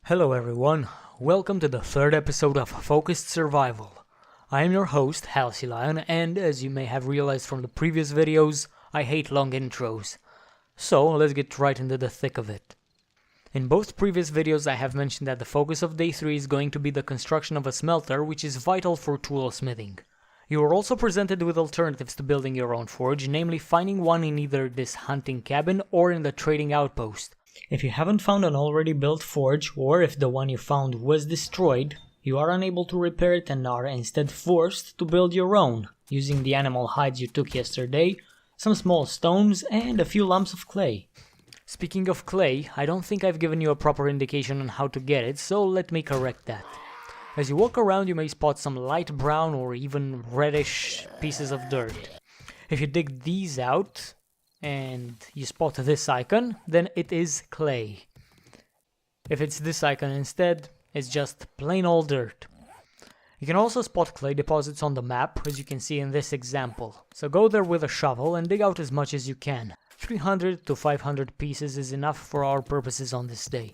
Hello everyone, welcome to the third episode of Focused Survival. I am your host, Halcylion, and as you may have realized from the previous videos, I hate long intros. So let's get right into the thick of it. In both previous videos I have mentioned that the focus of day 3 is going to be the construction of a smelter, which is vital for toolsmithing. You are also presented with alternatives to building your own forge, namely finding one in either this hunting cabin or in the trading outpost. If you haven't found an already built forge, or if the one you found was destroyed, you are unable to repair it and are instead forced to build your own, using the animal hides you took yesterday, some small stones, and a few lumps of clay. Speaking of clay, I don't think I've given you a proper indication on how to get it, so let me correct that. As you walk around, you may spot some light brown or even reddish pieces of dirt. If you dig these out, and you spot this icon, then it is clay. If it's this icon instead, it's just plain old dirt. You can also spot clay deposits on the map, as you can see in this example. So go there with a shovel and dig out as much as you can. 300 to 500 pieces is enough for our purposes on this day.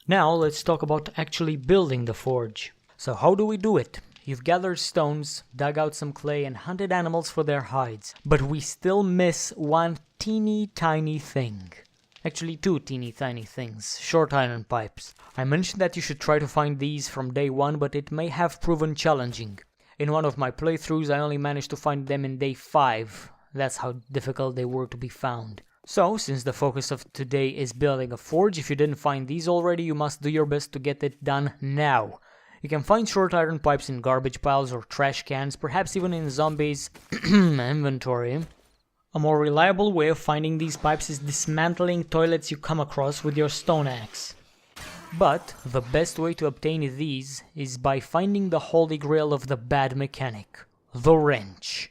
Now let's talk about actually building the forge. So how do we do it? You've gathered stones, dug out some clay, and hunted animals for their hides. But we still miss one teeny tiny thing. Actually, two teeny tiny things. Short iron pipes. I mentioned that you should try to find these from day 1, but it may have proven challenging. In one of my playthroughs, I only managed to find them in day 5. That's how difficult they were to be found. So, since the focus of today is building a forge, if you didn't find these already, you must do your best to get it done now. You can find short iron pipes in garbage piles or trash cans, perhaps even in zombies' inventory. A more reliable way of finding these pipes is dismantling toilets you come across with your stone axe. But the best way to obtain these is by finding the holy grail of the bad mechanic, the wrench.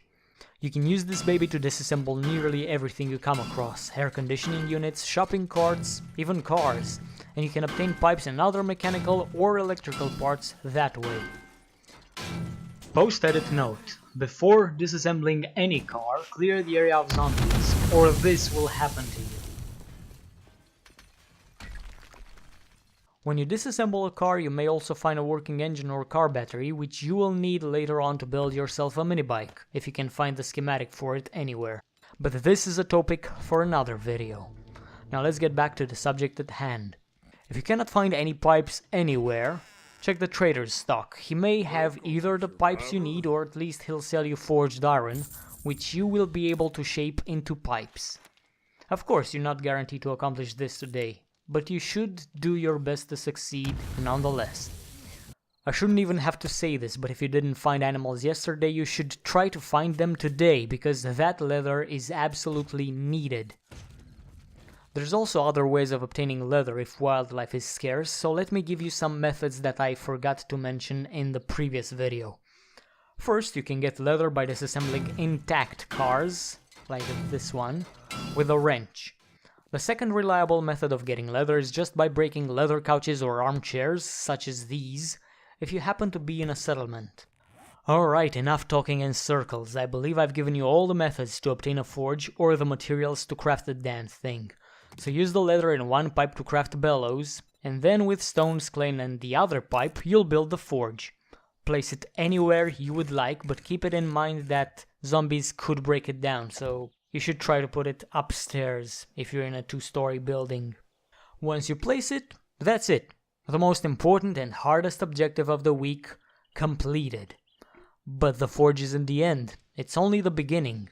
You can use this baby to disassemble nearly everything you come across, air conditioning units, shopping carts, even cars, and you can obtain pipes and other mechanical or electrical parts that way. Post-edit note: before disassembling any car, clear the area of zombies, or this will happen to you. When you disassemble a car, you may also find a working engine or car battery, which you will need later on to build yourself a mini bike, if you can find the schematic for it anywhere. But this is a topic for another video. Now let's get back to the subject at hand. If you cannot find any pipes anywhere, check the trader's stock. He may have either the pipes you need, or at least he'll sell you forged iron, which you will be able to shape into pipes. Of course, you're not guaranteed to accomplish this today, but you should do your best to succeed nonetheless. I shouldn't even have to say this, but if you didn't find animals yesterday, you should try to find them today, because that leather is absolutely needed. There's also other ways of obtaining leather if wildlife is scarce, so let me give you some methods that I forgot to mention in the previous video. First, you can get leather by disassembling intact cars, like this one, with a wrench. The second reliable method of getting leather is just by breaking leather couches or armchairs, such as these, if you happen to be in a settlement. Alright, enough talking in circles. I believe I've given you all the methods to obtain a forge or the materials to craft the damn thing. So use the leather in one pipe to craft bellows, and then with stones, clay, and the other pipe, you'll build the forge. Place it anywhere you would like, but keep it in mind that zombies could break it down, so you should try to put it upstairs if you're in a 2-story building. Once you place it, that's it. The most important and hardest objective of the week completed. But the forge isn't the end, it's only the beginning.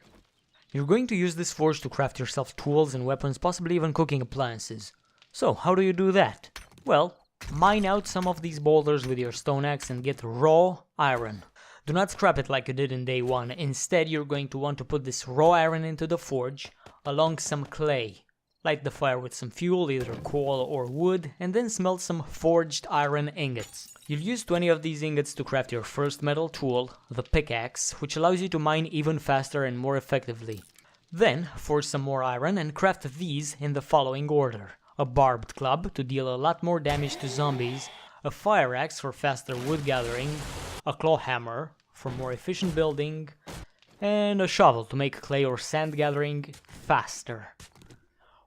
You're going to use this forge to craft yourself tools and weapons, possibly even cooking appliances. So how do you do that? Well, mine out some of these boulders with your stone axe and get raw iron. Do not scrap it like you did in day 1. Instead, you're going to want to put this raw iron into the forge, along some clay. Light the fire with some fuel, either coal or wood, and then smelt some forged iron ingots. You'll use 20 of these ingots to craft your first metal tool, the pickaxe, which allows you to mine even faster and more effectively. Then, forge some more iron and craft these in the following order: a barbed club to deal a lot more damage to zombies, a fire axe for faster wood gathering, a claw hammer for more efficient building, and a shovel to make clay or sand gathering faster.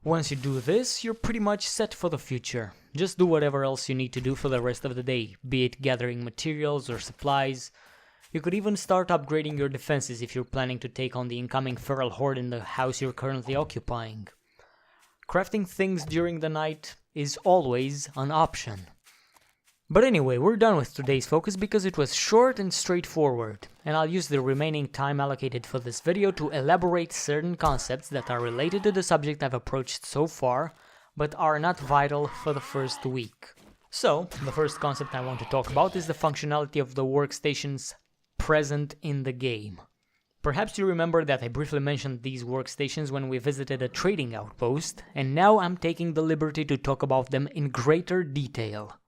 Once you do this, you're pretty much set for the future. Just do whatever else you need to do for the rest of the day, be it gathering materials or supplies. You could even start upgrading your defenses if you're planning to take on the incoming feral horde in the house you're currently occupying. Crafting things during the night is always an option. But anyway, we're done with today's focus because it was short and straightforward, and I'll use the remaining time allocated for this video to elaborate certain concepts that are related to the subject I've approached so far, but are not vital for the first week. So, the first concept I want to talk about is the functionality of the workstations present in the game. Perhaps you remember that I briefly mentioned these workstations when we visited a trading outpost, and now I'm taking the liberty to talk about them in greater detail.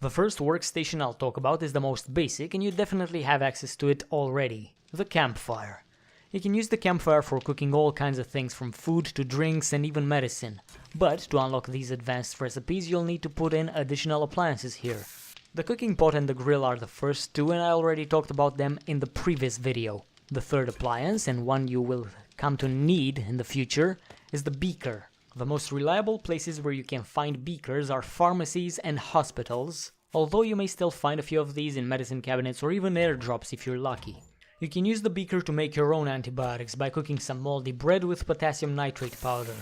The first workstation I'll talk about is the most basic, and you definitely have access to it already, the campfire. You can use the campfire for cooking all kinds of things from food to drinks and even medicine, but to unlock these advanced recipes you'll need to put in additional appliances here. The cooking pot and the grill are the first two, and I already talked about them in the previous video. The third appliance, and one you will come to need in the future, is the beaker. The most reliable places where you can find beakers are pharmacies and hospitals, although you may still find a few of these in medicine cabinets or even airdrops if you're lucky. You can use the beaker to make your own antibiotics by cooking some moldy bread with potassium nitrate powder.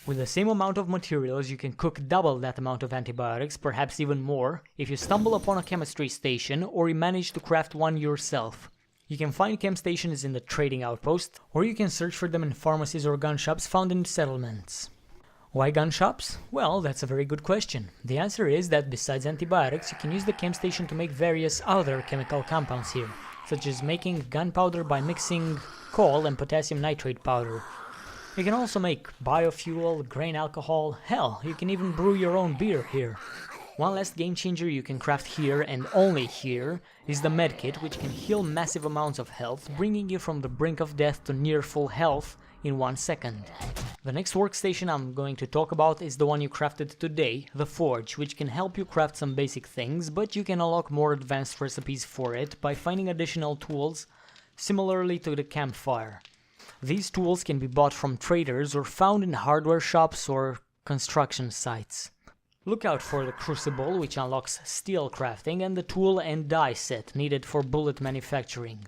With the same amount of materials you can cook double that amount of antibiotics, perhaps even more, if you stumble upon a chemistry station or you manage to craft one yourself. You can find chem stations in the trading outpost, or you can search for them in pharmacies or gun shops found in settlements. Why gun shops? Well, that's a very good question. The answer is that besides antibiotics, you can use the chem station to make various other chemical compounds here, such as making gunpowder by mixing coal and potassium nitrate powder. You can also make biofuel, grain alcohol, hell, you can even brew your own beer here. One last game changer you can craft here and only here is the medkit, which can heal massive amounts of health, bringing you from the brink of death to near full health in 1 second. The next workstation I'm going to talk about is the one you crafted today, the forge, which can help you craft some basic things, but you can unlock more advanced recipes for it by finding additional tools, similarly to the campfire. These tools can be bought from traders or found in hardware shops or construction sites. Look out for the crucible, which unlocks steel crafting, and the tool and die set needed for bullet manufacturing.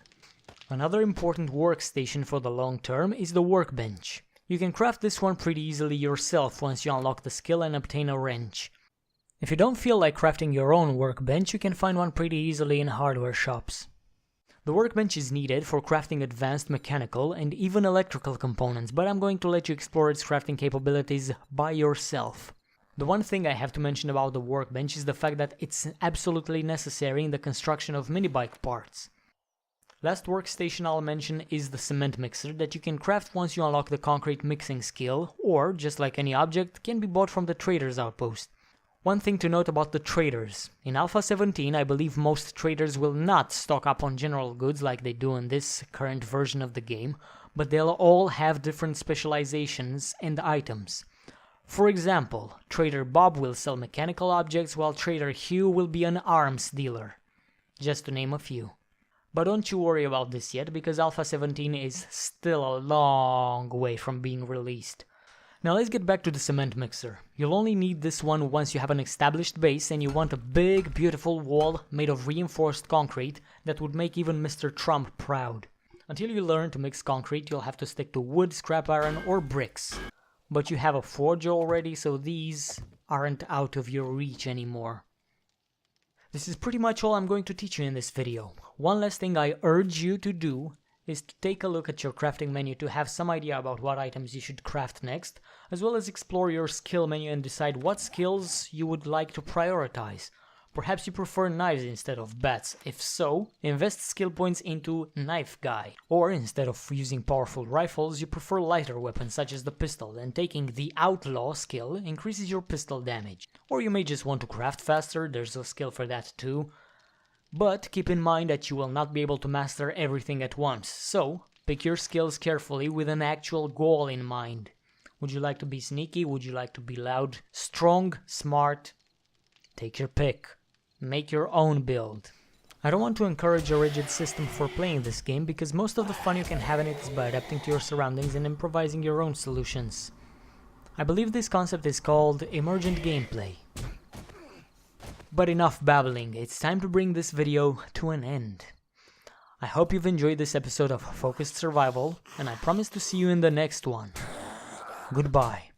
Another important workstation for the long term is the workbench. You can craft this one pretty easily yourself once you unlock the skill and obtain a wrench. If you don't feel like crafting your own workbench, you can find one pretty easily in hardware shops. The workbench is needed for crafting advanced mechanical and even electrical components, but I'm going to let you explore its crafting capabilities by yourself. The one thing I have to mention about the workbench is the fact that it's absolutely necessary in the construction of minibike parts. Last workstation I'll mention is the cement mixer that you can craft once you unlock the concrete mixing skill, or, just like any object, can be bought from the trader's outpost. One thing to note about the traders. In Alpha 17 I believe most traders will not stock up on general goods like they do in this current version of the game, but they'll all have different specializations and items. For example, Trader Bob will sell mechanical objects while Trader Hugh will be an arms dealer. Just to name a few. But don't you worry about this yet, because Alpha 17 is still a long way from being released. Now let's get back to the cement mixer. You'll only need this one once you have an established base and you want a big, beautiful wall made of reinforced concrete that would make even Mr. Trump proud. Until you learn to mix concrete, you'll have to stick to wood, scrap iron, or bricks. But you have a forge already, so these aren't out of your reach anymore. This is pretty much all I'm going to teach you in this video. One last thing I urge you to do is to take a look at your crafting menu to have some idea about what items you should craft next, as well as explore your skill menu and decide what skills you would like to prioritize. Perhaps you prefer knives instead of bats. If so, invest skill points into Knife Guy. Or instead of using powerful rifles, you prefer lighter weapons such as the pistol, and taking the Outlaw skill increases your pistol damage. Or you may just want to craft faster, there's a skill for that too. But keep in mind that you will not be able to master everything at once, so pick your skills carefully with an actual goal in mind. Would you like to be sneaky? Would you like to be loud? Strong? Smart? Take your pick. Make your own build. I don't want to encourage a rigid system for playing this game, because most of the fun you can have in it is by adapting to your surroundings and improvising your own solutions. I believe this concept is called emergent gameplay. But enough babbling, it's time to bring this video to an end. I hope you've enjoyed this episode of Focused Survival, and I promise to see you in the next one. Goodbye.